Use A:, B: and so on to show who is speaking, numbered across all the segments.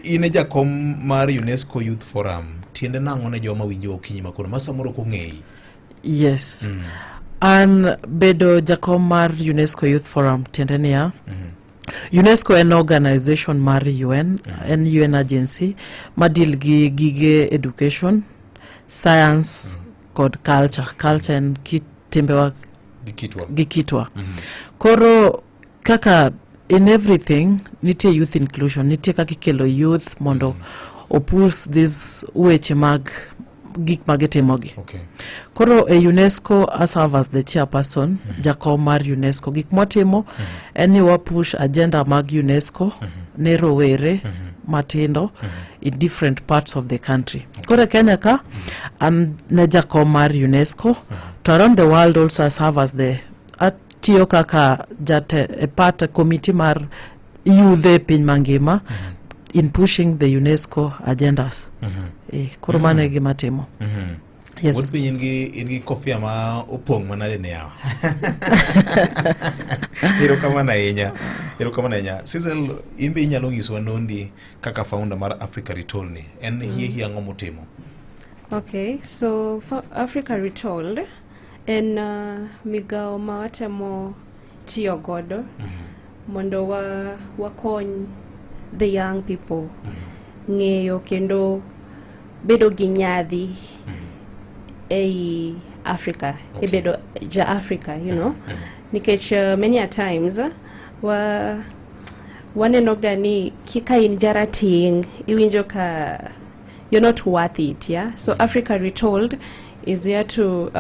A: Ine jakom mar UNESCO Youth Forum, tiende nang'o ne joma winjo okinyi makono masamoro ko ng'eyi?
B: Yes. An bedo jakom mar UNESCO Youth Forum tiende niya. UNESCO en organization mar UN, en UN agency madil gi gige education, science kod culture en kitembewa gikitwa. Koro kaka in everything nitie youth inclusion, nitie kaka ikelo youth mondo opus this weche mag gik magitimogi. Koro e UNESCO I serve as the chairperson, jakom mar UNESCO. Gik motimo en ni wapush agenda mag UNESCO ne rowere matindo in different parts of the country. Koro Kenya ka am ne jakom mar UNESCO, to around the world also I serve as the atiyo kaka a part committee mar youth e piny mangima in pushing the UNESCO agendas. Koro mane gima timo. Yes.
A: What be in gi kofia ma opong manade ne yawa. Hero kama na enya. Sizel imbe inyalo ngiswa nondi kaka founder mar Africa Retold ni. En hiya ngomo timo.
C: Okay, so for Africa Retold en migao mawatemo tiyo godo mondo wakony the young people ng'eyo kendo bedo gi nyadhi ei Africa, bedo ja Africa, you know. Nikech many a times waneno gani kika in jarating iwinjo ka you're not worth it, yeah. So Africa Retold is here to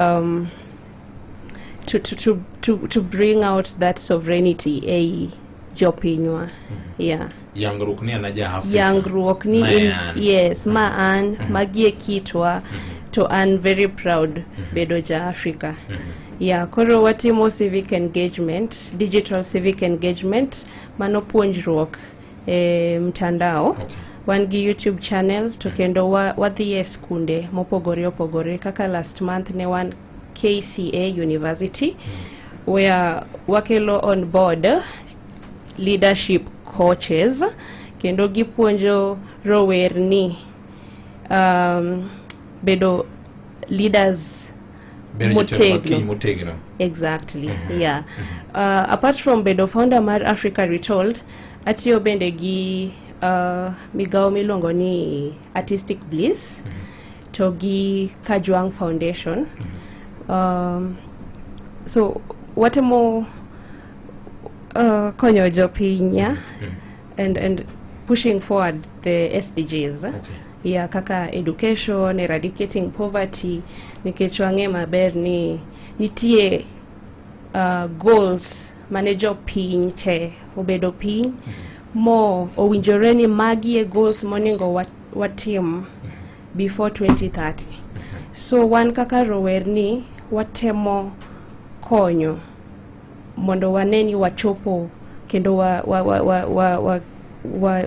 C: bring out that sovereignty ei jopinywa. Yeah.
A: Yangruok ni anaja Africa.
C: Yangruok ni yes, maan magie kitwa to I'm very proud bedo ja Africa. Yeah, koro watimo civic engagement, digital civic engagement, manopuonjruok mtandao. Wan gi YouTube channel to kendo wadhi skunde mopogore kaka last month ne wan KCA University where wakelo on board leadership coaches kendo gipuonjo rowerni bedo leaders motegno. Exactly. Yeah. Apart from bedo founder mar Africa Retold, atiyo bende gi migao milongo ni Artistic Bliss to gi Kajwang Foundation. So watemo konyo jopinya and pushing forward the SDGs. Yeah, kaka education, eradicating poverty, nikech wange maber ni nitie goals manager piny te obedo piny mo owinjore ni magi goals moningo watim before 2030. So wan kaka rowerni watemo konyo mondo waneni wachopo kendo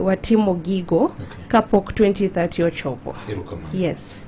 C: watimo gigo kapok 2030 ochopo. Yes.